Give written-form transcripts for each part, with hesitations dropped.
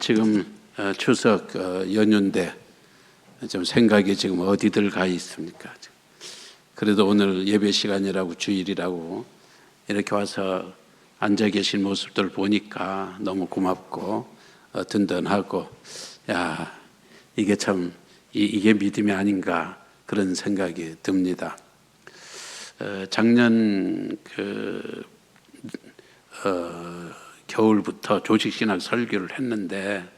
지금 추석 연휴인데 좀 생각이 지금 어디들 가 있습니까? 그래도 오늘 예배 시간이라고 주일이라고 이렇게 와서 앉아 계신 모습들 보니까 너무 고맙고 든든하고, 야, 이게 참 이게 믿음이 아닌가 그런 생각이 듭니다. 작년 겨울부터 조직신학 설교를 했는데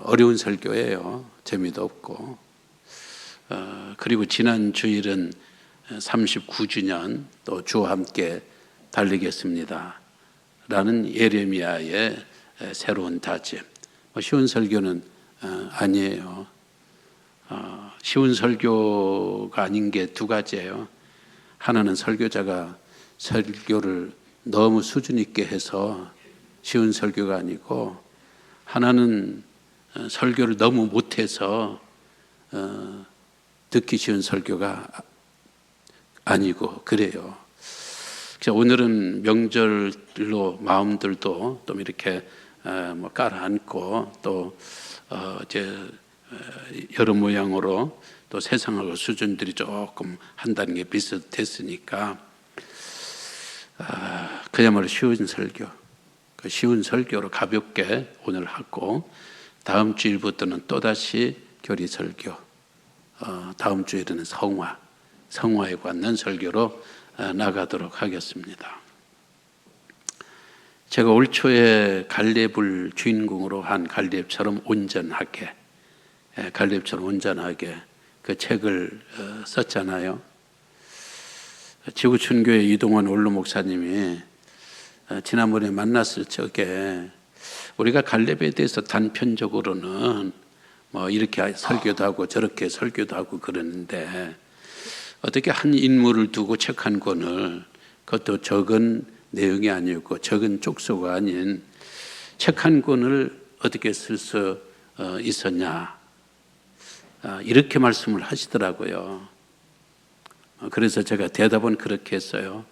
어려운 설교예요. 재미도 없고. 그리고 지난 주일은 39주년 또 주와 함께 달리겠습니다 라는 예레미야의 새로운 다짐. 쉬운 설교는 아니에요. 쉬운 설교가 아닌 게 두 가지예요. 하나는 설교자가 설교를 너무 수준 있게 해서 쉬운 설교가 아니고, 하나는 설교를 너무 못해서 듣기 쉬운 설교가 아니고 그래요. 오늘은 명절로 마음들도 좀 이렇게 깔아앉고 또 이제 여러 모양으로 또 세상하고 수준들이 조금 한 단계 비슷했으니까 그야말로 쉬운 설교, 그 쉬운 설교로 가볍게 오늘 하고, 다음 주일부터는 또다시 교리 설교, 다음 주일에는 성화에 관한 설교로 나가도록 하겠습니다. 제가 올 초에 갈렙을 주인공으로 한 갈렙처럼 온전하게 그 책을 썼잖아요. 지구촌교회 이동원 원로 목사님이 지난번에 만났을 적에 우리가 갈렙에 대해서 단편적으로는 이렇게 설교도 하고 저렇게 설교도 하고 그러는데, 어떻게 한 인물을 두고 책 한 권을, 그것도 적은 내용이 아니고 적은 쪽수가 아닌 책 한 권을 어떻게 쓸 수 있었냐, 이렇게 말씀을 하시더라고요. 그래서 제가 대답은 그렇게 했어요.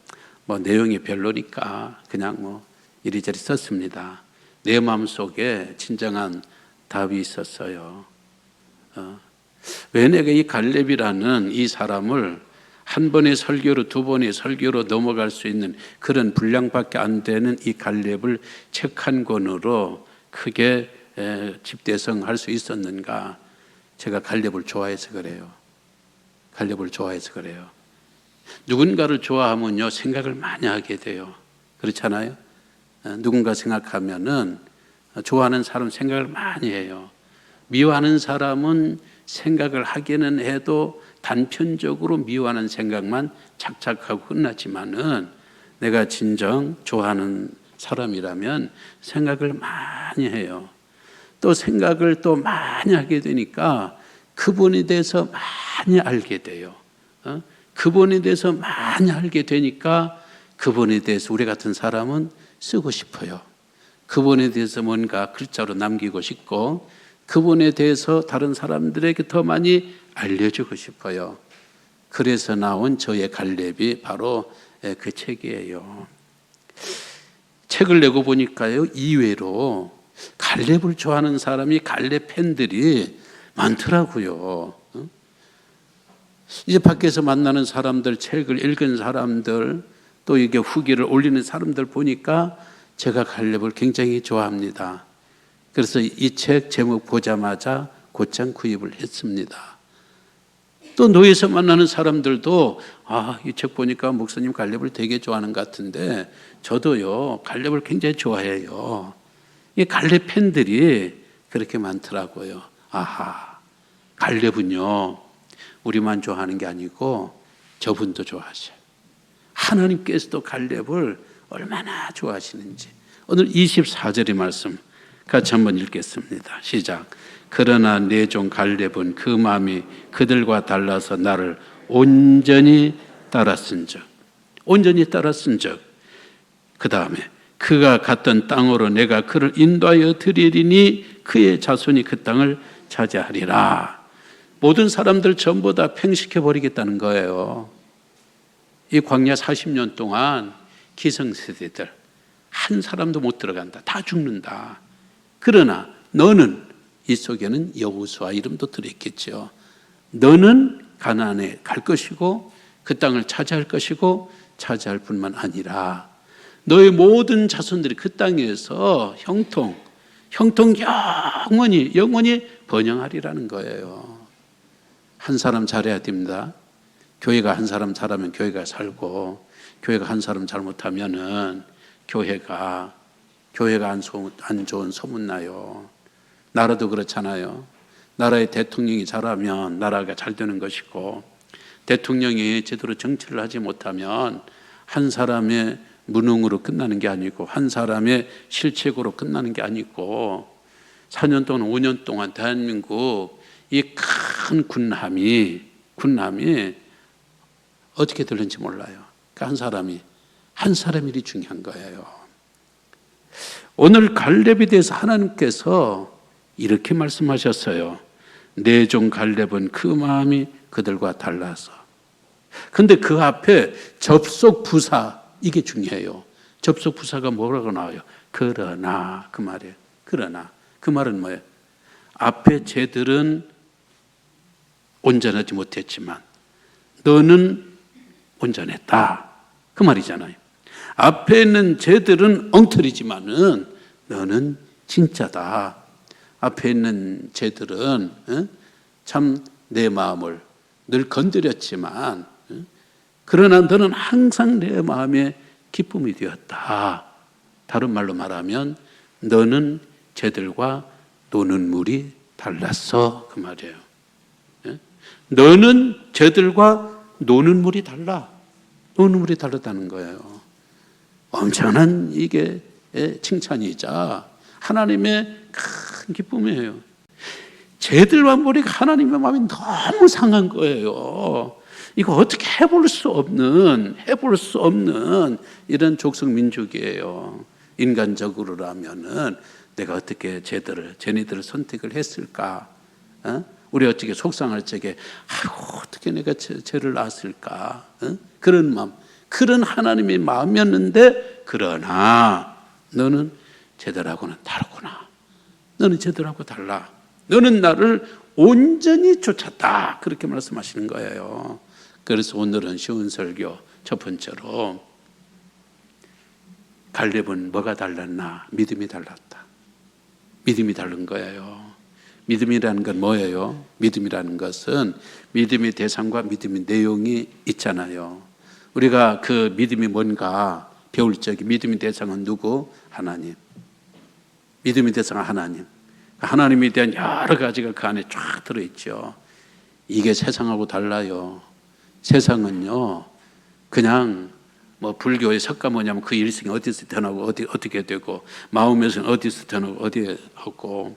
내용이 별로니까 그냥 이리저리 썼습니다. 내 마음속에 진정한 답이 있었어요. 왜 내가 이 갈렙이라는 이 사람을 한 번의 설교로 두 번의 설교로 넘어갈 수 있는 그런 분량밖에 안 되는 이 갈렙을 책 한 권으로 크게 집대성할 수 있었는가? 제가 갈렙을 좋아해서 그래요. 누군가를 좋아하면요, 생각을 많이 하게 돼요. 그렇잖아요? 누군가 생각하면은 좋아하는 사람 생각을 많이 해요. 미워하는 사람은 생각을 하기는 해도 단편적으로 미워하는 생각만 착착하고 끝나지만은, 내가 진정 좋아하는 사람이라면 생각을 많이 해요. 또 생각을 또 많이 하게 되니까 그분에 대해서 많이 알게 돼요. 그분에 대해서 많이 알게 되니까 그분에 대해서 우리 같은 사람은 쓰고 싶어요. 그분에 대해서 뭔가 글자로 남기고 싶고, 그분에 대해서 다른 사람들에게 더 많이 알려주고 싶어요. 그래서 나온 저의 갈렙이 바로 그 책이에요. 책을 내고 보니까요, 이외로 갈렙을 좋아하는 사람이, 갈렙 팬들이 많더라고요. 이제 밖에서 만나는 사람들, 책을 읽은 사람들, 또 이게 후기를 올리는 사람들 보니까 제가 갈렙을 굉장히 좋아합니다. 그래서 이 책 제목 보자마자 곧장 구입을 했습니다. 또 노예에서 만나는 사람들도 이 책 보니까 목사님 갈렙을 되게 좋아하는 것 같은데 저도요 갈렙을 굉장히 좋아해요. 이 갈렙 팬들이 그렇게 많더라고요. 갈렙은요 우리만 좋아하는 게 아니고 저분도 좋아하셔요. 하나님께서도 갈렙을 얼마나 좋아하시는지. 오늘 24절의 말씀 같이 한번 읽겠습니다. 시작. 그러나 내 종 갈렙은 그 마음이 그들과 달라서 나를 온전히 따랐은즉. 그 다음에 그가 갔던 땅으로 내가 그를 인도하여 드리리니 그의 자손이 그 땅을 차지하리라. 모든 사람들 전부 다 팽식해 버리겠다는 거예요. 이 광야 40년 동안 기성세대들 한 사람도 못 들어간다. 다 죽는다. 그러나 너는, 이 속에는 여호수아 이름도 들어있겠죠. 너는 가나안에 갈 것이고 그 땅을 차지할 것이고 차지할 뿐만 아니라 너의 모든 자손들이 그 땅에서 형통 영원히 번영하리라는 거예요. 한 사람 잘해야 됩니다. 교회가 한 사람 잘하면 교회가 살고, 교회가 한 사람 잘못하면은 교회가 안 좋은 소문나요. 나라도 그렇잖아요. 나라의 대통령이 잘하면 나라가 잘 되는 것이고, 대통령이 제대로 정치를 하지 못하면 한 사람의 무능으로 끝나는 게 아니고 한 사람의 실책으로 끝나는 게 아니고 4년 동안 5년 동안 대한민국 이 큰 군함이 어떻게 들는지 몰라요. 그러니까 한 사람 일이 중요한 거예요. 오늘 갈렙에 대해서 하나님께서 이렇게 말씀하셨어요. 내 종 갈렙은 그 마음이 그들과 달라서. 근데 그 앞에 접속 부사, 이게 중요해요. 접속 부사가 뭐라고 나와요? 그러나, 그 말이에요. 그러나. 그 말은 뭐예요? 앞에 쟤들은 온전하지 못했지만 너는 온전했다. 그 말이잖아요. 앞에 있는 쟤들은 엉터리지만은 너는 진짜다. 앞에 있는 쟤들은 참 내 마음을 늘 건드렸지만 그러나 너는 항상 내 마음의 기쁨이 되었다. 다른 말로 말하면 너는 쟤들과 노는 물이 달랐어. 그 말이에요. 너는 쟤들과 노는 물이 달라. 노는 물이 다르다는 거예요. 엄청난 이게 칭찬이자 하나님의 큰 기쁨이에요. 쟤들과 우리가 하나님의 마음이 너무 상한 거예요. 이거 어떻게 해볼 수 없는 이런 족속민족이에요. 인간적으로라면은 내가 어떻게 쟤네들을 선택을 했을까? 우리 어떻게 속상할 적에 어떻게 내가 쟤를 낳았을까? 그런 마음, 그런 하나님의 마음이었는데 그러나 너는 쟤들하고는 다르구나. 너는 쟤들하고 달라. 너는 나를 온전히 쫓았다. 그렇게 말씀하시는 거예요. 그래서 오늘은 쉬운 설교 첫 번째로 갈렙은 뭐가 달랐나? 믿음이 달랐다. 믿음이 다른 거예요. 믿음이라는 건 뭐예요? 믿음이라는 것은 믿음의 대상과 믿음의 내용이 있잖아요. 우리가 그 믿음이 뭔가 배울 적에 믿음의 대상은 누구? 하나님. 믿음의 대상은 하나님. 하나님에 대한 여러 가지가 그 안에 쫙 들어있죠. 이게 세상하고 달라요. 세상은요, 그냥 뭐 불교의 석가 뭐냐면 그 일생이 어디서 태어나고 어떻게 되고 마음에서는 어디서 태어나고 어디에 하고,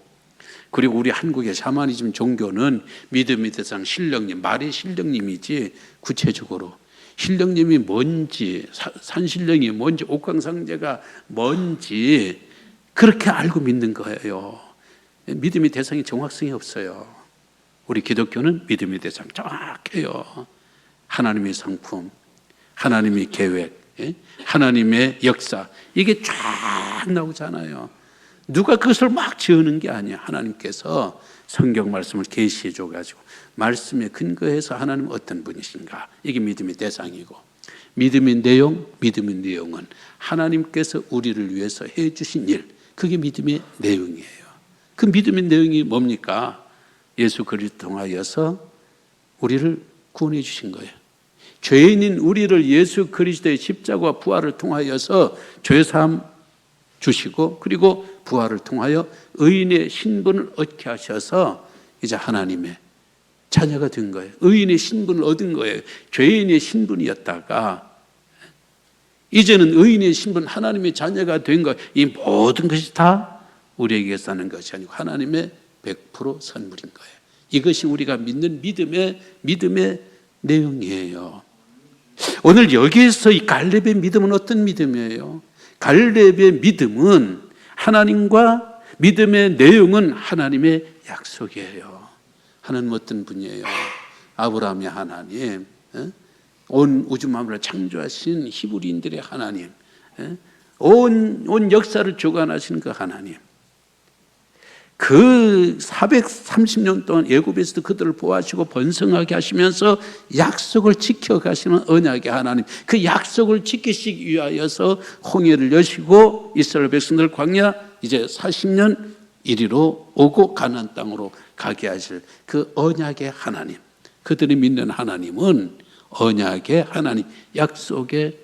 그리고 우리 한국의 샤머니즘 종교는 믿음의 대상 신령님, 말이 신령님이지 구체적으로 신령님이 뭔지, 산신령이 뭔지, 옥황상제가 뭔지 그렇게 알고 믿는 거예요. 믿음의 대상이 정확성이 없어요. 우리 기독교는 믿음의 대상 정확해요. 하나님의 성품, 하나님의 계획, 하나님의 역사, 이게 쫙 나오잖아요. 누가 그것을 막 지어낸 게 아니야. 하나님께서 성경 말씀을 계시해 줘가지고 말씀에 근거해서 하나님은 어떤 분이신가, 이게 믿음의 대상이고, 믿음의 내용은 하나님께서 우리를 위해서 해 주신 일, 그게 믿음의 내용이에요. 그 믿음의 내용이 뭡니까? 예수 그리스도 통하여서 우리를 구원해 주신 거예요. 죄인인 우리를 예수 그리스도의 십자가와 부활을 통하여서 죄사함 주시고, 그리고 부활을 통하여 의인의 신분을 얻게 하셔서 이제 하나님의 자녀가 된 거예요. 의인의 신분을 얻은 거예요. 죄인의 신분이었다가 이제는 의인의 신분, 하나님의 자녀가 된 거예요. 이 모든 것이 다 우리에게 사는 것이 아니고 하나님의 100% 선물인 거예요. 이것이 우리가 믿는 믿음의 내용이에요. 오늘 여기에서 이 갈렙의 믿음은 어떤 믿음이에요? 갈렙의 믿음은 하나님과 믿음의 내용은 하나님의 약속이에요. 하나님 어떤 분이에요? 아브라함의 하나님, 온 우주 만물을 창조하신 히브리인들의 하나님, 온 역사를 주관하시는 그 하나님. 그 430년 동안 애굽에서도 그들을 보호하시고 번성하게 하시면서 약속을 지켜가시는 언약의 하나님, 그 약속을 지키시기 위하여서 홍해를 여시고 이스라엘 백성들 광야 이제 40년 이리로 오고 가나안 땅으로 가게 하실 그 언약의 하나님, 그들이 믿는 하나님은 언약의 하나님, 약속의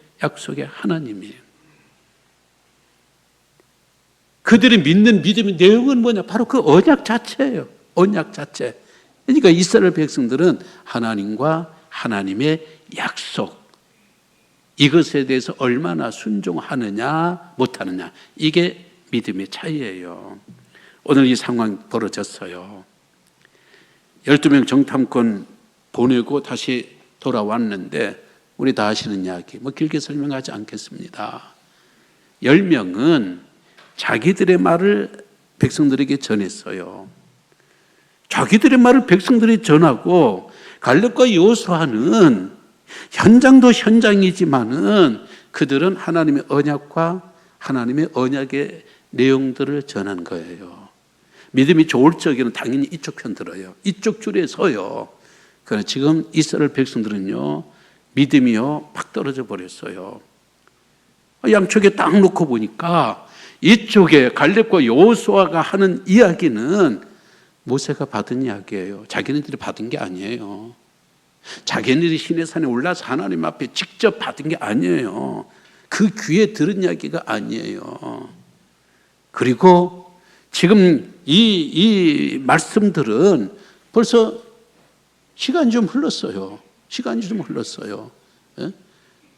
하나님이에요. 그들이 믿는 믿음의 내용은 뭐냐? 바로 그 언약 자체예요. 언약 자체. 그러니까 이스라엘 백성들은 하나님과 하나님의 약속, 이것에 대해서 얼마나 순종하느냐 못하느냐, 이게 믿음의 차이예요. 오늘 이 상황이 벌어졌어요. 12명 정탐꾼 보내고 다시 돌아왔는데 우리 다 아시는 이야기, 길게 설명하지 않겠습니다. 10명은 자기들의 말을 백성들에게 전했어요. 자기들의 말을 백성들이 전하고 갈렙과 여호수아는 현장도 현장이지만은 그들은 하나님의 언약과 하나님의 언약의 내용들을 전한 거예요. 믿음이 좋을 적에는 당연히 이쪽 편 들어요. 이쪽 줄에 서요. 그러나 지금 이스라엘 백성들은요, 믿음이요 팍 떨어져 버렸어요. 양쪽에 딱 놓고 보니까 이쪽에 갈렙과 여호수아가 하는 이야기는 모세가 받은 이야기예요. 자기네들이 받은 게 아니에요. 자기네들이 시내산에 올라서 하나님 앞에 직접 받은 게 아니에요. 그 귀에 들은 이야기가 아니에요. 그리고 지금 이 말씀들은 벌써 시간이 좀 흘렀어요.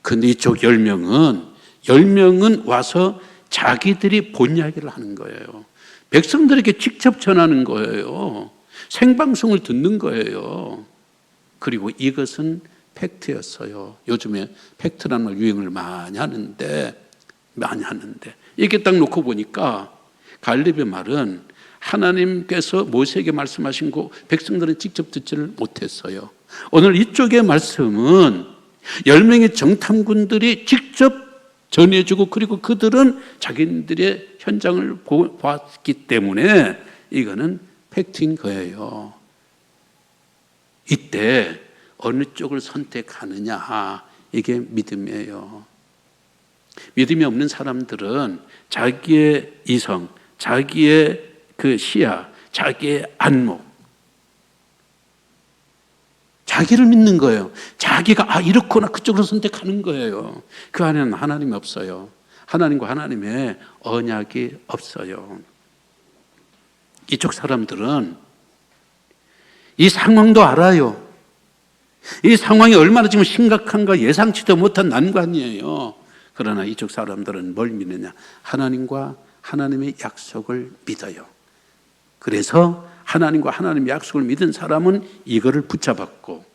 그런데 이쪽 10명은 와서 자기들이 본 이야기를 하는 거예요. 백성들에게 직접 전하는 거예요. 생방송을 듣는 거예요. 그리고 이것은 팩트였어요. 요즘에 팩트라는 말 유행을 많이 하는데 이렇게 딱 놓고 보니까 갈렙의 말은 하나님께서 모세에게 말씀하신 거 백성들은 직접 듣지를 못했어요. 오늘 이쪽의 말씀은 10명의 정탐꾼들이 직접 전해주고, 그리고 그들은 자기들의 현장을 보았기 때문에 이거는 팩트인 거예요. 이때 어느 쪽을 선택하느냐, 이게 믿음이에요. 믿음이 없는 사람들은 자기의 이성, 자기의 그 시야, 자기의 안목, 자기를 믿는 거예요. 자기가 이렇구나, 그쪽으로 선택하는 거예요. 그 안에는 하나님이 없어요. 하나님과 하나님의 언약이 없어요. 이쪽 사람들은 이 상황도 알아요. 이 상황이 얼마나 지금 심각한가 예상치도 못한 난관이에요. 그러나 이쪽 사람들은 뭘 믿느냐? 하나님과 하나님의 약속을 믿어요. 그래서 하나님과 하나님의 약속을 믿은 사람은 이거를 붙잡았고,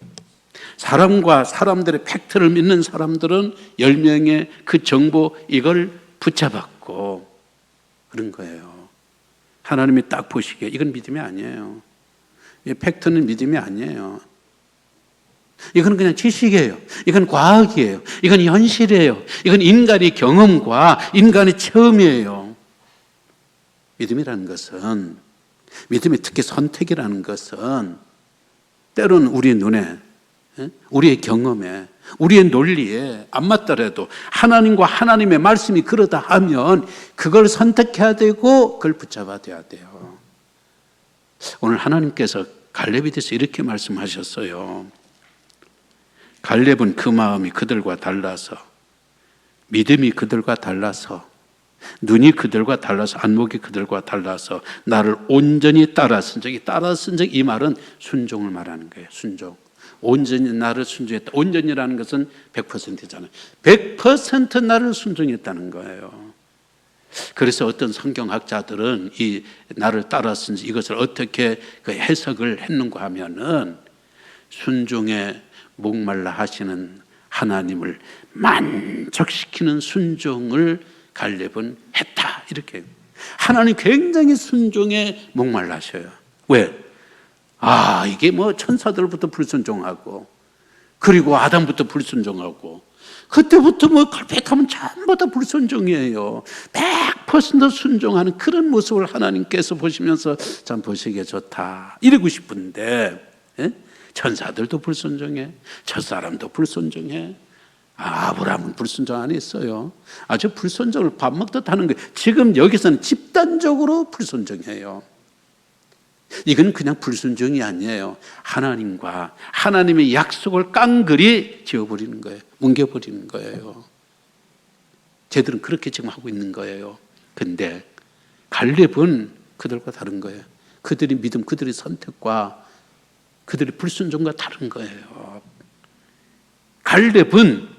사람과 사람들의 팩트를 믿는 사람들은 10명의 그 정보, 이걸 붙잡았고 그런 거예요. 하나님이 딱 보시기에 이건 믿음이 아니에요. 이 팩트는 믿음이 아니에요. 이건 그냥 지식이에요. 이건 과학이에요. 이건 현실이에요. 이건 인간의 경험과 인간의 체험이에요. 믿음이라는 것은, 믿음의 특히 선택이라는 것은 때로는 우리의 눈에, 우리의 경험에, 우리의 논리에 안 맞더라도 하나님과 하나님의 말씀이 그러다 하면 그걸 선택해야 되고 그걸 붙잡아야 돼요. 오늘 하나님께서 갈렙에 대해서 이렇게 말씀하셨어요. 갈렙은 그 마음이 그들과 달라서, 믿음이 그들과 달라서, 눈이 그들과 달라서, 안목이 그들과 달라서 나를 온전히 따랐은 적, 이 말은 순종을 말하는 거예요. 순종. 온전히 나를 순종했다. 온전히라는 것은 100%잖아요. 100% 나를 순종했다는 거예요. 그래서 어떤 성경학자들은 이 나를 따랐은 적, 이것을 어떻게 그 해석을 했는가 하면은, 순종에 목말라 하시는 하나님을 만족시키는 순종을 갈렙은 했다. 이렇게 하나님 굉장히 순종에 목말라셔요. 왜? 이게 뭐 천사들부터 불순종하고 그리고 아담부터 불순종하고 그때부터 뭐 걸핏하면 전부 다 불순종이에요. 100% 순종하는 그런 모습을 하나님께서 보시면서 참 보시기에 좋다 이러고 싶은데, 천사들도 불순종해, 첫사람도 불순종해. 아브라함은 불순종 안 했어요. 아주 불순종을 밥 먹듯 하는 거예요. 지금 여기서는 집단적으로 불순종해요. 이건 그냥 불순종이 아니에요. 하나님과 하나님의 약속을 깡그리 지워버리는 거예요. 뭉개버리는 거예요. 쟤들은 그렇게 지금 하고 있는 거예요. 근데 갈렙은 그들과 다른 거예요. 그들의 믿음, 그들의 선택과 그들의 불순종과 다른 거예요. 갈렙은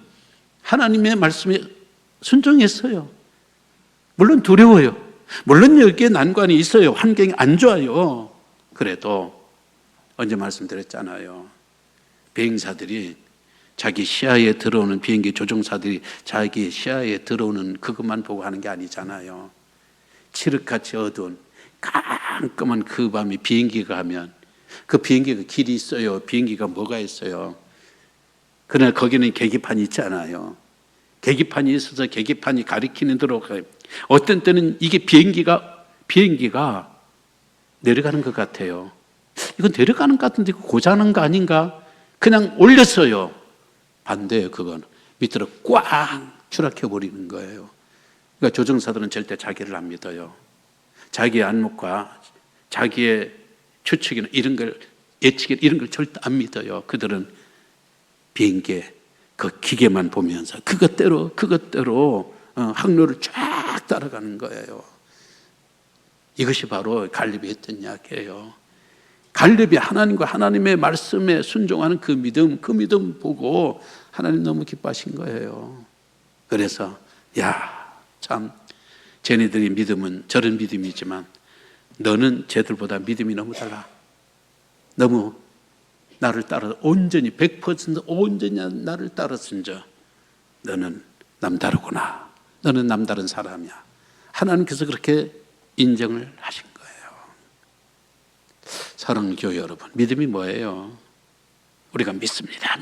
하나님의 말씀에 순종했어요. 물론 두려워요. 물론 여기에 난관이 있어요. 환경이 안 좋아요. 그래도 언제 말씀드렸잖아요. 비행사들이 자기 시야에 들어오는, 비행기 조종사들이 자기 시야에 들어오는 그것만 보고 하는 게 아니잖아요. 칠흑같이 어두운 깜깜한 그 밤에 비행기가 가면 그 비행기가 길이 있어요. 비행기가 뭐가 있어요. 그러나 거기는 계기판이 있잖아요. 계기판이 있어서 계기판이 가리키는 대로 가요. 어떤 때는 이게 비행기가 내려가는 것 같아요. 이건 내려가는 것 같은데 이거 고장난 거 아닌가? 그냥 올렸어요. 반대예요. 그건 밑으로 꽉 추락해버리는 거예요. 그러니까 조종사들은 절대 자기를 안 믿어요. 자기의 안목과 자기의 추측이나 이런 걸, 예측이나 이런 걸 절대 안 믿어요. 그들은 비행기에 그 기계만 보면서 그것대로 항로를 쫙 따라가는 거예요. 이것이 바로 갈렙이 했던 이야기예요. 갈렙이 하나님과 하나님의 말씀에 순종하는 그 믿음 보고 하나님 너무 기뻐하신 거예요. 그래서 참 쟤네들의 믿음은 저런 믿음이지만 너는 쟤들보다 믿음이 너무 달라. 너무 나를 따라 온전히 100% 온전히 나를 따랐은저 너는 남다르구나. 너는 남다른 사람이야. 하나님께서 그렇게 인정을 하신 거예요. 사랑하는 교회 여러분, 믿음이 뭐예요? 우리가 믿습니다.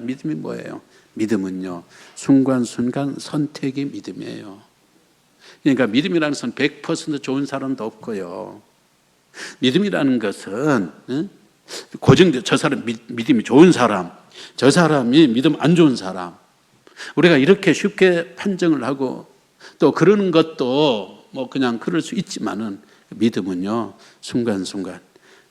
믿음이 뭐예요? 믿음은요, 순간순간 선택의 믿음이에요. 그러니까 믿음이라는 것은 100% 좋은 사람도 없고요. 믿음이라는 것은 고정돼, 저 사람 믿음이 좋은 사람, 저 사람이 믿음 안 좋은 사람, 우리가 이렇게 쉽게 판정을 하고 또 그러는 것도 뭐 그냥 그럴 수 있지만은 믿음은요, 순간순간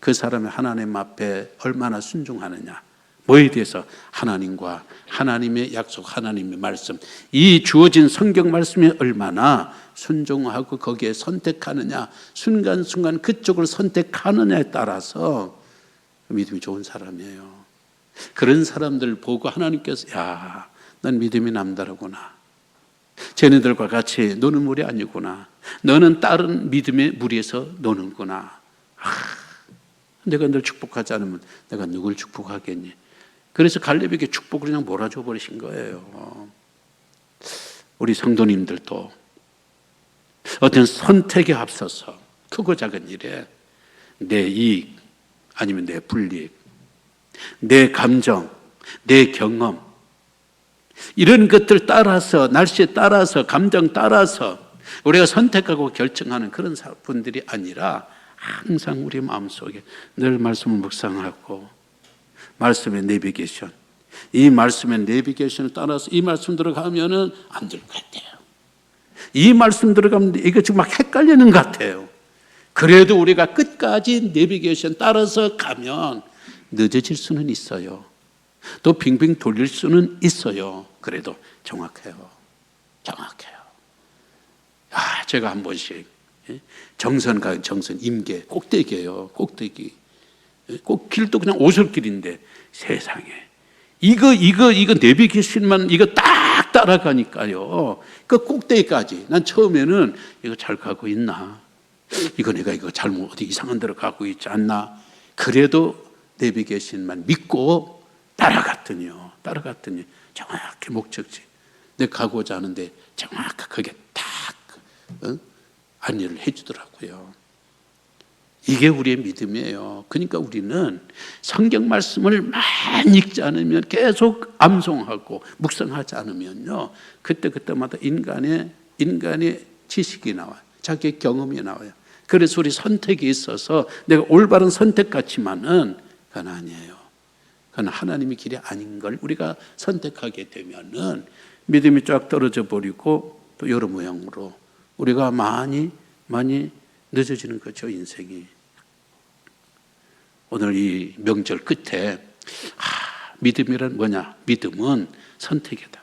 그 사람이 하나님 앞에 얼마나 순종하느냐, 뭐에 대해서? 하나님과 하나님의 약속, 하나님의 말씀, 이 주어진 성경 말씀에 얼마나 순종하고 거기에 선택하느냐, 순간순간 그쪽을 선택하느냐에 따라서 믿음이 좋은 사람이에요. 그런 사람들 보고 하나님께서 넌 믿음이 남다르구나. 쟤네들과 같이 노는 물이 아니구나. 너는 다른 믿음의 무리에서 노는구나. 내가 널 축복하지 않으면 내가 누굴 축복하겠니? 그래서 갈렙에게 축복을 그냥 몰아줘 버리신 거예요. 우리 성도님들도 어떤 선택에 앞서서 크고 작은 일에 내 이익 아니면 내 불이익, 내 감정, 내 경험, 이런 것들 따라서, 날씨에 따라서, 감정 따라서 우리가 선택하고 결정하는 그런 분들이 아니라 항상 우리 마음속에 늘 말씀을 묵상하고 말씀의 내비게이션, 이 말씀의 내비게이션을 따라서 이 말씀 들어가면은 안 될 것 같아요. 이 말씀 들어가면 이거 지금 막 헷갈리는 것 같아요. 그래도 우리가 끝까지 내비게이션 따라서 가면 늦어질 수는 있어요. 또 빙빙 돌릴 수는 있어요. 그래도 정확해요. 제가 한 번씩 정선 임계 꼭대기예요. 꼭대기. 꼭 길도 그냥 오솔길인데 세상에 이거 내비게이션만 이거 딱 따라가니까요. 그 꼭대기까지 난 처음에는 이거 잘 가고 있나? 내가 이거 잘못 어디 이상한 데로 가고 있지 않나? 그래도 내비게이션만 믿고 따라갔더니 정확히 목적지, 내가 가고자 하는데 정확하게 딱 안내를 해주더라고요. 이게 우리의 믿음이에요. 그러니까 우리는 성경 말씀을 많이 읽지 않으면, 계속 암송하고 묵상하지 않으면요, 그때마다 인간의 지식이 나와요. 자기의 경험이 나와요. 그래서 우리 선택이 있어서 내가 올바른 선택 같지만은 그건 아니에요. 그건 하나님의 길이 아닌 걸 우리가 선택하게 되면은 믿음이 쫙 떨어져 버리고 또 여러 모양으로 우리가 많이 늦어지는 거죠, 인생이. 오늘 이 명절 끝에 믿음이란 뭐냐? 믿음은 선택이다.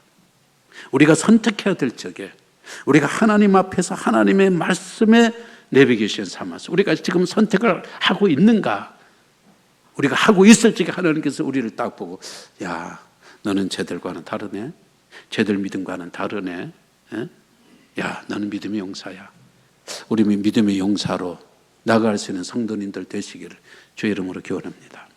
우리가 선택해야 될 적에 우리가 하나님 앞에서 하나님의 말씀에 내비게이션 삼아서 우리가 지금 선택을 하고 있는가? 우리가 하고 있을 적에 하나님께서 우리를 딱 보고, 야, 너는 쟤들과는 다르네. 쟤들 믿음과는 다르네. 야, 너는 믿음의 용사야. 우리 믿음의 용사로 나아갈 수 있는 성도님들 되시기를 주의 이름으로 기원합니다.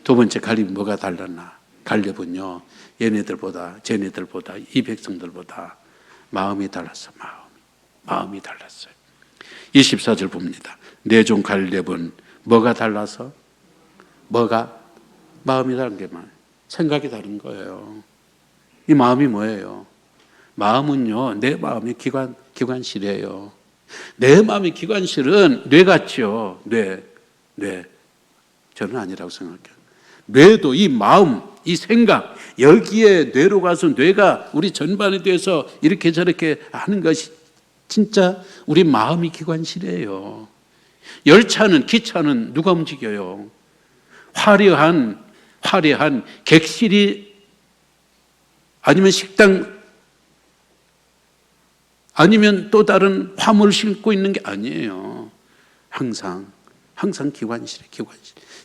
두 번째, 갈렙이 뭐가 달랐나? 갈렙은요, 얘네들보다, 쟤네들보다, 이 백성들보다 마음이 달랐어. 마음이 달랐어요. 24절 봅니다. 내 종 갈렙은 뭐가 달라서? 마음이 다른 게 많아요. 생각이 다른 거예요. 이 마음이 뭐예요? 마음은요, 내 마음의 기관실이에요. 내 마음의 기관실은 뇌 같죠. 뇌. 저는 아니라고 생각해요. 뇌도 이 마음, 이 생각, 여기에 뇌로 가서 뇌가 우리 전반에 대해서 이렇게 저렇게 하는 것이 진짜 우리 마음이 기관실이에요. 열차는, 기차는 누가 움직여요? 화려한 객실이, 아니면 식당, 아니면 또 다른 화물을 싣고 있는 게 아니에요. 항상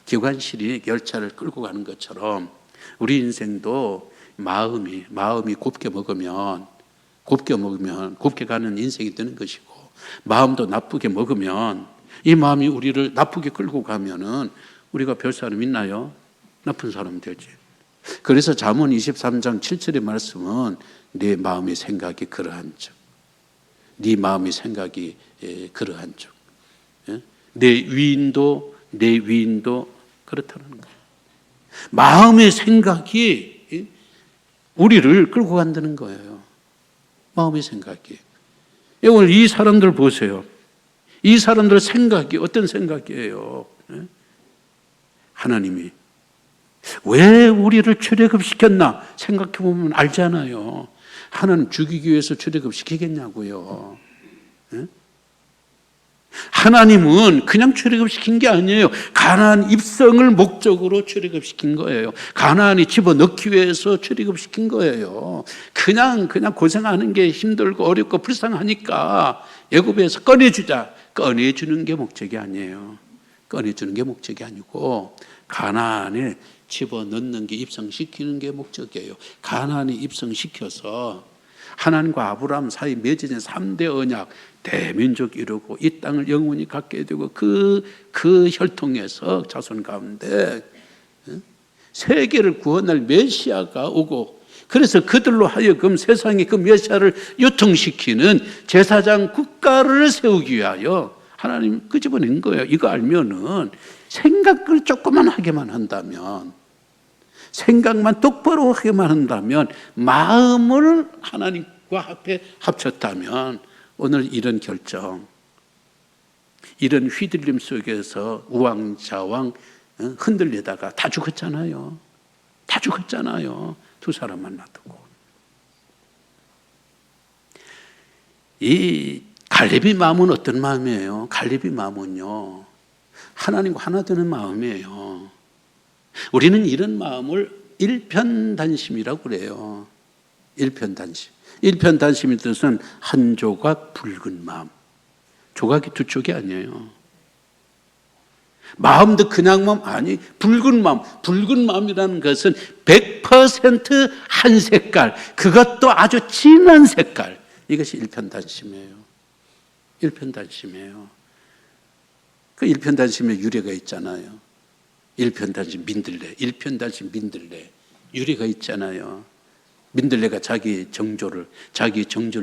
기관실이 열차를 끌고 가는 것처럼 우리 인생도 마음이 곱게 먹으면 곱게 가는 인생이 되는 것이고, 마음도 나쁘게 먹으면 이 마음이 우리를 나쁘게 끌고 가면은 우리가 별 사람 있나요? 나쁜 사람 되지. 그래서 잠언 23장 7절의 말씀은 네 마음의 생각이 그러한 즉, 네 마음의 생각이 그러한 즉, 내 위인도 그렇다는 거예요. 마음의 생각이 우리를 끌고 간다는 거예요. 마음의 생각이. 오늘 이 사람들 보세요. 이 사람들 생각이 어떤 생각이에요? 하나님이 왜 우리를 출애굽시켰나 생각해 보면 알잖아요. 하나님 죽이기 위해서 출애굽시키겠냐고요. 하나님은 그냥 출애굽시킨 게 아니에요. 가나안 입성을 목적으로 출애굽시킨 거예요. 가나안이 집어넣기 위해서 출애굽시킨 거예요. 그냥 고생하는 게 힘들고 어렵고 불쌍하니까 애굽에서 꺼내주는 게 목적이 아니에요. 꺼내주는 게 목적이 아니고 가나안에 집어넣는 게, 입성시키는 게 목적이에요. 가나안이 입성시켜서 하나님과 아브라함 사이 맺어진 3대 언약, 대민족 이루고 이 땅을 영원히 갖게 되고 그 혈통에서 자손 가운데 세계를 구원할 메시아가 오고, 그래서 그들로 하여금 세상에 그 메시아를 유통시키는 제사장 국가를 세우기 위하여 하나님 끄집어낸 거예요. 이거 알면은 생각을 조금만 하게만 한다면, 생각만 똑바로 하게만 한다면, 마음을 하나님과 앞에 합쳤다면 오늘 이런 결정, 이런 휘둘림 속에서 우왕좌왕 흔들리다가 다 죽었잖아요. 두 사람만 놔두고. 이 갈렙의 마음은 어떤 마음이에요? 갈렙의 마음은요, 하나님과 하나 되는 마음이에요. 우리는 이런 마음을 일편단심이라고 그래요. 일편단심의 뜻은 한 조각 붉은 마음. 조각이 두 쪽이 아니에요. 마음도 그냥 마음 아니, 붉은 마음. 붉은 마음이라는 것은 100% 한 색깔, 그것도 아주 진한 색깔. 이것이 일편단심이에요. 그 일편단심의 유래가 있잖아요. 일편단심 민들레, 일편단심 민들레. 유래가 있잖아요. 민들레가 자기 정조를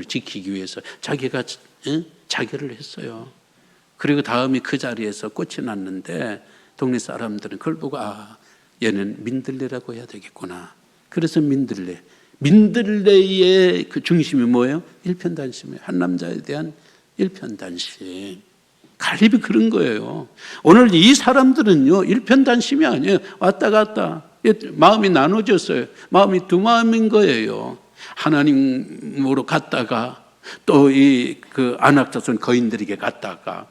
지키기 위해서 자기가 자결을 했어요. 그리고 다음에 그 자리에서 꽃이 났는데 동네 사람들은 그걸 보고 얘는 민들레라고 해야 되겠구나. 그래서 민들레의 그 중심이 뭐예요? 일편단심이에요. 한 남자에 대한 일편단심. 갈렙이 그런 거예요. 오늘 이 사람들은요, 일편단심이 아니에요. 왔다 갔다. 마음이 나눠졌어요. 마음이 두 마음인 거예요. 하나님으로 갔다가 또 그 안악자손 거인들에게 갔다가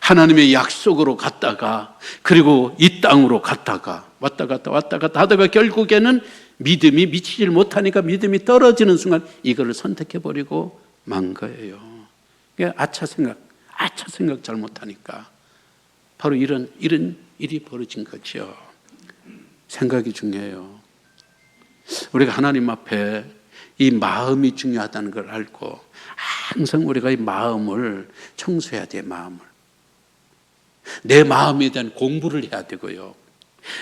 하나님의 약속으로 갔다가 그리고 이 땅으로 갔다가 왔다 갔다 하다가 결국에는 믿음이 미치질 못하니까 믿음이 떨어지는 순간 이거를 선택해버리고 만 거예요. 아차 생각 잘못하니까 바로 이런 일이 벌어진 거죠. 생각이 중요해요. 우리가 하나님 앞에 이 마음이 중요하다는 걸 알고 항상 우리가 이 마음을 청소해야 돼요. 내 마음에 대한 공부를 해야 되고요.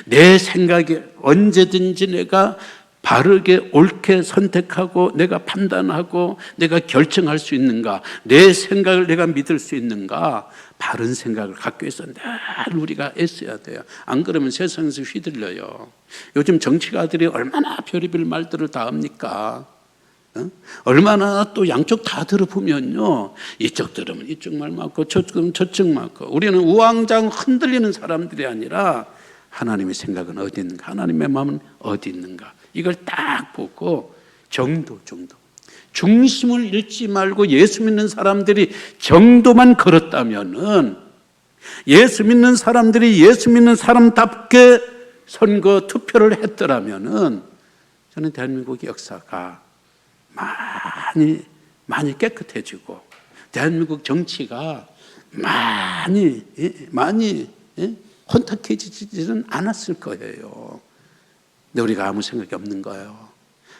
내 생각에 언제든지 내가 바르게 옳게 선택하고 내가 판단하고 내가 결정할 수 있는가, 내 생각을 내가 믿을 수 있는가, 바른 생각을 갖기 위해서 늘 우리가 애써야 돼요. 안 그러면 세상에서 휘둘려요. 요즘 정치가들이 얼마나 별의별 말들을 다 합니까? 얼마나 또 양쪽 다 들어보면요, 이쪽 들으면 이쪽 말 맞고 저쪽 들으면 저쪽 맞고. 우리는 우왕좌왕 흔들리는 사람들이 아니라 하나님의 생각은 어디 있는가, 하나님의 마음은 어디 있는가, 이걸 딱 보고 정도 중심을 잃지 말고 예수 믿는 사람들이 정도만 걸었다면은, 예수 믿는 사람들이 예수 믿는 사람답게 선거 투표를 했더라면은 저는 대한민국의 역사가 많이 깨끗해지고 대한민국 정치가 많이 혼탁해지지는 않았을 거예요. 근데 우리가 아무 생각이 없는 거예요.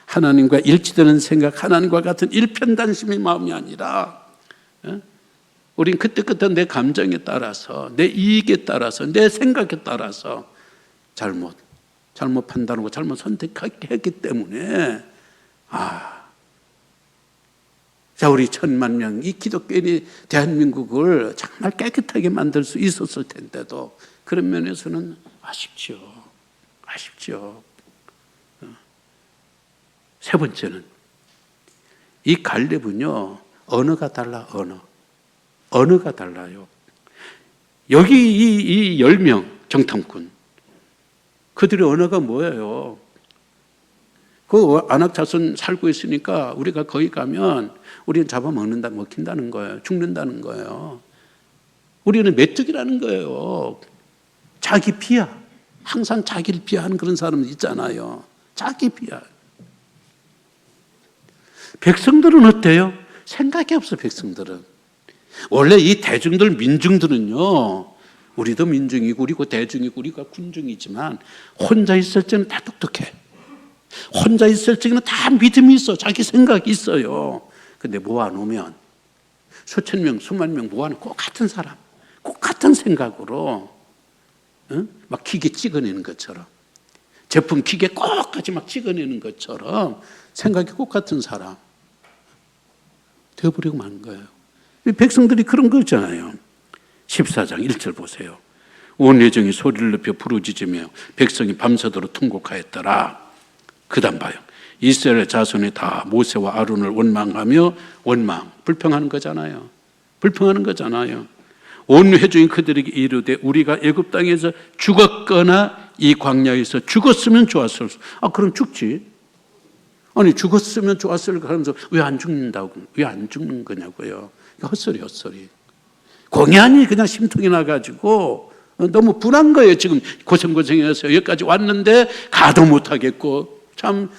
하나님과 일치되는 생각, 하나님과 같은 일편단심의 마음이 아니라 우린 그때그때 내 감정에 따라서, 내 이익에 따라서, 내 생각에 따라서 잘못 판단하고 잘못 선택했기 때문에 자, 우리 1000만 명, 이 기독교인이 대한민국을 정말 깨끗하게 만들 수 있었을 텐데도 그런 면에서는 아쉽죠. 세 번째는 이 갈렙은요, 언어가 달라요. 여기 이 10명 정탐꾼, 그들의 언어가 뭐예요? 그 안악자손 살고 있으니까 우리가 거기 가면 우리는 먹힌다는 거예요. 죽는다는 거예요. 우리는 메뚜기라는 거예요. 자기 비하, 항상 자기를 비하하는 그런 사람들 있잖아요. 자기 비하. 백성들은 어때요? 생각이 없어. 백성들은 원래 이 대중들, 민중들은요, 우리도 민중이고 우리고 대중이고 우리가 군중이지만 혼자 있을 때는 다 똑똑해. 혼자 있을 적에는 다 믿음이 있어. 자기 생각이 있어요. 근데 모아놓으면 수천 명, 수만 명 모아놓은 꼭 같은 사람, 꼭 같은 생각으로 막 기계 찍어내는 것처럼, 제품 기계 꼭까지 막 찍어내는 것처럼 생각이 꼭 같은 사람 되어버리고 마는 거예요. 백성들이 그런 거잖아요. 14장 1절 보세요. 온 회중이 소리를 높여 부르짖으며 백성이 밤새도록 통곡하였더라. 그 다음 봐요. 이스라엘 자손이 다 모세와 아론을 원망하며, 불평하는 거잖아요. 온 회중이 그들에게 이르되 우리가 애굽 땅에서 죽었거나 이 광야에서 죽었으면 좋았을. 그럼 죽지. 아니 죽었으면 좋았을 하면서 왜 안 죽는 거냐고요. 헛소리. 공연히 그냥 심통이 나가지고 너무 분한 거예요. 지금 고생해서 여기까지 왔는데 가도 못하겠고, 참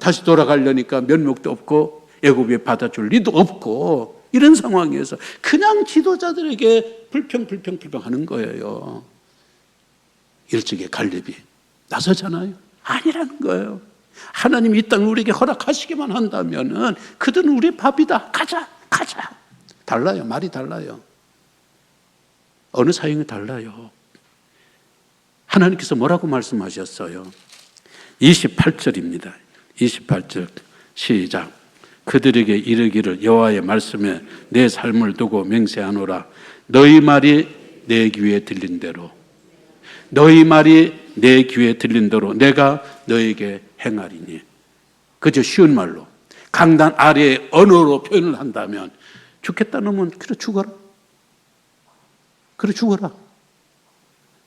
다시 돌아가려니까 면목도 없고 애굽에 받아줄 리도 없고, 이런 상황에서 그냥 지도자들에게 불평하는 거예요. 일찍이 갈렙이 나서잖아요. 아니라는 거예요. 하나님이 이 땅을 우리에게 허락하시기만 한다면은 그들은 우리 밥이다. 가자. 달라요. 말이 달라요. 어느 사형이 달라요. 하나님께서 뭐라고 말씀하셨어요? 28절입니다. 28절 시작. 그들에게 이르기를 여호와의 말씀에 내 삶을 두고 맹세하노라. 너희 말이 내 귀에 들린 대로, 너희 말이 내 귀에 들린 대로 내가 너에게 행하리니. 그저 쉬운 말로 강단 아래의 언어로 표현을 한다면, 죽겠다 놓으면 그래 죽어라. 그래 죽어라.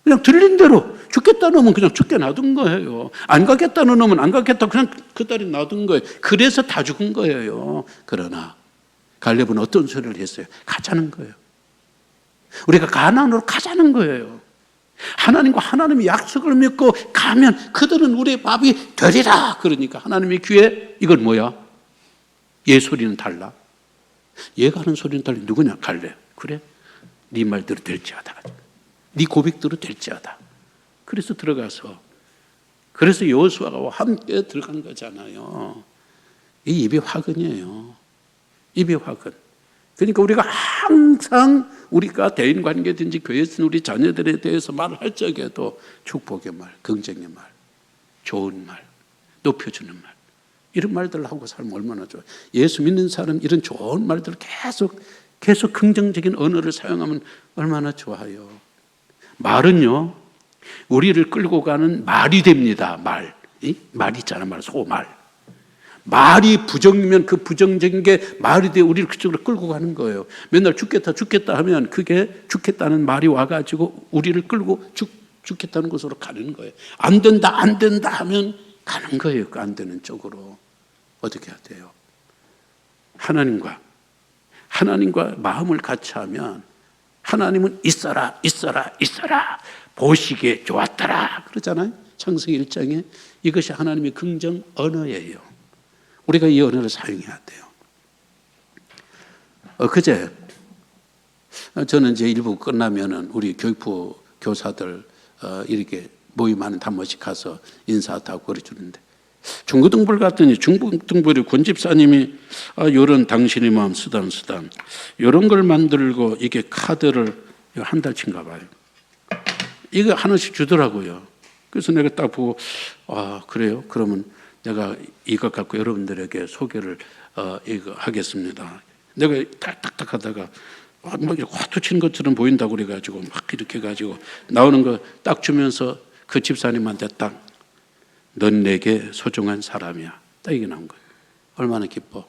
그냥 들린 대로 죽겠다 놓으면 그냥 죽게 놔둔 거예요. 안 가겠다 놓으면 안 가겠다 그냥 그다리 놔둔 거예요. 그래서 다 죽은 거예요. 그러나 갈렙은 어떤 소리를 했어요? 가자는 거예요. 우리가 가나안으로 가자는 거예요. 하나님과 하나님의 약속을 믿고 가면 그들은 우리의 밥이 되리라. 그러니까 하나님의 귀에 이건 뭐야? 얘 소리는 달라. 얘가 하는 소리는 달라. 누구냐? 갈렙. 그래? 네 말대로 될지어다. 네 고백대로 될지어다. 그래서 들어가서, 그래서 여호수아와 함께 들어간 거잖아요. 이 입이 화근이에요. 입이 화근. 그러니까 우리가 항상 우리가 대인 관계든지 교회에서 우리 자녀들에 대해서 말을 할 적에도 축복의 말, 긍정의 말, 좋은 말, 높여주는 말, 이런 말들을 하고 살면 얼마나 좋아요. 예수 믿는 사람 이런 좋은 말들을 계속 긍정적인 언어를 사용하면 얼마나 좋아요. 말은요, 우리를 끌고 가는 말이 됩니다. 말 있잖아. 말, 소말. 말이 부정이면 그 부정적인 게 말이 돼 우리를 그쪽으로 끌고 가는 거예요. 맨날 죽겠다 하면 그게 죽겠다는 말이 와가지고 우리를 끌고 죽겠다는 곳으로 가는 거예요. 안 된다 하면 가는 거예요. 그 안 되는 쪽으로. 어떻게 해야 돼요? 하나님과 마음을 같이 하면 하나님은 있어라 보시기에 좋았더라 그러잖아요. 창세기 1장에. 이것이 하나님의 긍정 언어예요. 우리가 이 언어를 사용해야 돼요. 그제 저는 이제 일부 끝나면은 우리 교육부 교사들 이렇게 모임하는 한 번씩 가서 인사하고 그러주는데, 중고등부를 갔더니 중고등부의 권 집사님이 요런 당신의 마음 수단 요런 걸 만들고 이게 카드를 한 달치인가 봐요. 이거 하나씩 주더라고요. 그래서 내가 딱 보고 그래요? 그러면 내가 이것 갖고 여러분들에게 소개를 이거 하겠습니다. 내가 딱딱딱 하다가 뭐 화투 치는 것처럼 보인다고 그래가지고 막 이렇게 해가지고 나오는 거 딱 주면서 그 집사님한테 딱, 넌 내게 소중한 사람이야. 딱 이게 나온 거예요. 얼마나 기뻐.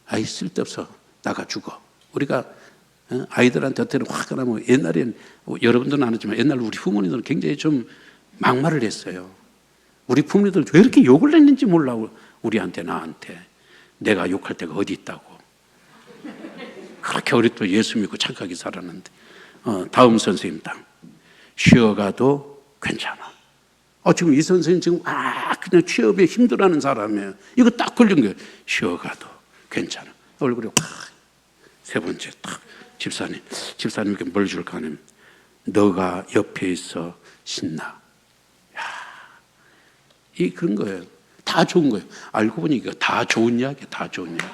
아이 쓸데없어. 나가 죽어. 우리가 아이들한테 어떻게 화가 나면, 옛날엔 여러분들은 안 했지만 옛날 우리 부모님들은 굉장히 좀 막말을 했어요. 우리 부모님들 왜 이렇게 욕을 했는지 몰라. 우리한테, 나한테. 내가 욕할 데가 어디 있다고. 그렇게 어렸도 예수 믿고 착하게 살았는데. 다음 선생님 당. 쉬어가도 괜찮아. 지금 이 선생님 지금 그냥 취업에 힘들어하는 사람이에요. 이거 딱 걸린 거예요. 쉬어가도 괜찮아. 얼굴에 세 번째 딱 집사님께 뭘 줄까 하면, 너가 옆에 있어 신나. 이 그런 거예요. 다 좋은 거예요. 알고 보니 이거 다 좋은 이야기야. 다 좋은 이야기.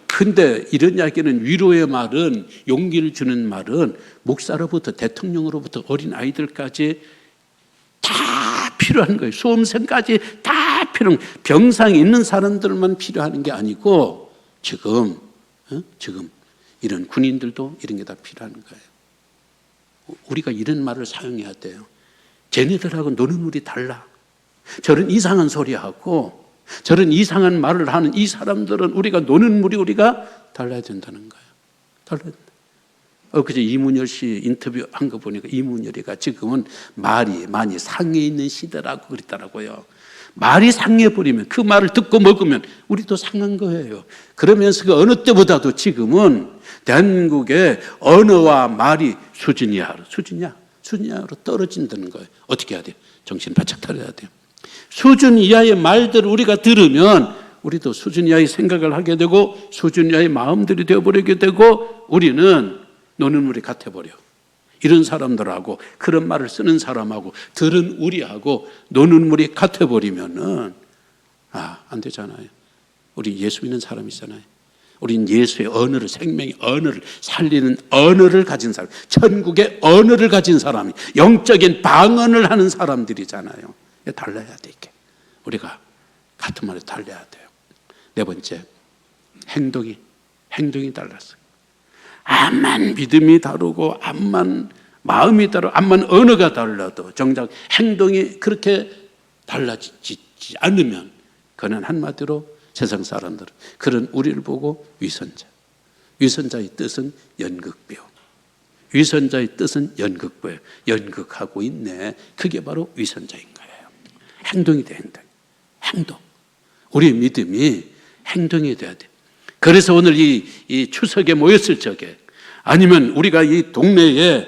근데 이런 이야기는, 위로의 말은, 용기를 주는 말은 목사로부터 대통령으로부터 어린 아이들까지 다 필요한 거예요. 수험생까지 다 필요한 거예요. 병상에 있는 사람들만 필요한 게 아니고 지금 이런 군인들도 이런 게 다 필요한 거예요. 우리가 이런 말을 사용해야 돼요. 쟤네들하고 노는 우리 달라. 저런 이상한 소리하고 저런 이상한 말을 하는 이 사람들은 우리가 노는 물이 우리가 달라야 된다는 거예요. 달라야 된다. 그제 이문열 씨 인터뷰한 거 보니까 이문열이가 지금은 말이 많이 상해 있는 시대라고 그랬더라고요. 말이 상해버리면, 그 말을 듣고 먹으면 우리도 상한 거예요. 그러면서 그 어느 때보다도 지금은 대한민국의 언어와 말이 수준 이하로 떨어진다는 거예요. 어떻게 해야 돼요? 정신 바짝 차려야 돼요. 수준 이하의 말들을 우리가 들으면 우리도 수준 이하의 생각을 하게 되고 수준 이하의 마음들이 되어버리게 되고, 우리는 노는 물이 같아버려. 이런 사람들하고 그런 말을 쓰는 사람하고 들은 우리하고 노는 물이 같아버리면은 안 되잖아요. 우리 예수 믿는 사람이잖아요. 우린 예수의 언어를, 생명의 언어를 살리는 언어를 가진 사람, 천국의 언어를 가진 사람이, 영적인 방언을 하는 사람들이잖아요. 달라야 돼. 이게 우리가 같은 말에 달려야 돼요. 네 번째, 행동이 달랐어요. 암만 믿음이 다르고 암만 마음이 다르고 암만 언어가 달라도 정작 행동이 그렇게 달라지지 않으면 그는 한마디로 세상 사람들은 그런 우리를 보고 위선자. 위선자의 뜻은 연극배우. 위선자의 뜻은 연극배우. 연극하고 있네. 그게 바로 위선자인 거예요. 행동이 돼, 행동. 우리의 믿음이 행동이 돼야 돼. 그래서 오늘 이 추석에 모였을 적에, 아니면 우리가 이 동네에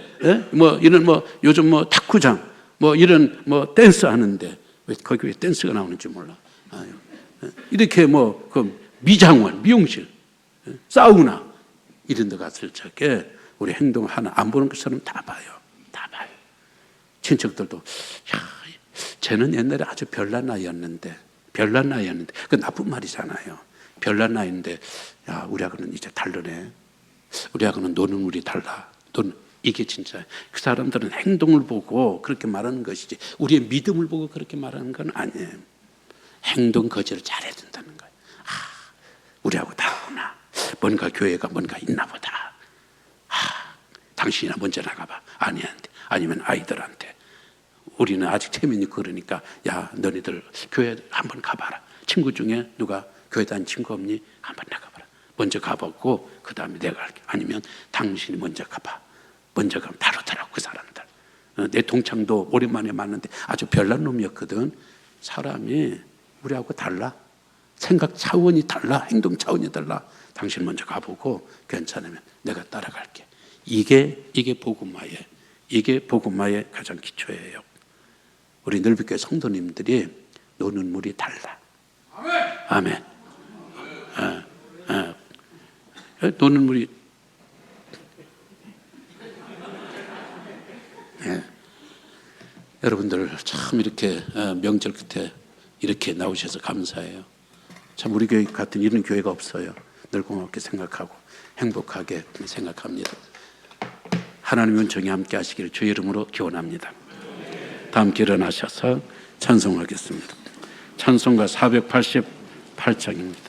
이런 요즘 탁구장 이런 댄스 하는데 거기 왜 댄스가 나오는지 몰라. 이렇게 그 미장원, 미용실, 사우나 이런 데 갔을 적에 우리 행동 하나 안 보는 그 사람 다 봐요. 친척들도 야, 쟤는 옛날에 아주 별난 아이였는데 그 나쁜 말이잖아요. 별난 아이인데 야, 우리하고는 이제 다르네. 우리하고는 노는 우리 달라. 이게 진짜 그 사람들은 행동을 보고 그렇게 말하는 것이지 우리의 믿음을 보고 그렇게 말하는 건 아니에요. 행동 거지를 잘해야 된다는 거예요. 우리하고 다르구나. 뭔가 교회가 뭔가 있나 보다. 당신이나 먼저 나가봐. 아니면 아이들한테. 우리는 아직 체면이 그러니까 야, 너희들 교회 한번 가봐라. 친구 중에 누가 교회 다닌 친구 없니? 한번 나가봐라. 먼저 가보고 그 다음에 내가 갈게. 아니면 당신이 먼저 가봐. 먼저 가면 다르더라고 그 사람들. 내 동창도 오랜만에 만났는데 아주 별난 놈이었거든. 사람이 우리하고 달라. 생각 차원이 달라. 행동 차원이 달라. 당신 먼저 가보고 괜찮으면 내가 따라갈게. 이게 복음화의 가장 기초예요. 우리 늘비교회 성도님들이 노는 물이 달라. 아멘. 노는 물이 여러분들 참 이렇게 명절 끝에 이렇게 나오셔서 감사해요. 참 우리 교회 같은 이런 교회가 없어요. 늘 고맙게 생각하고 행복하게 생각합니다. 하나님의 은총이 함께 하시기를 주의 이름으로 기원합니다. 다 함께 일어나셔서 찬송하겠습니다. 찬송가 488장입니다.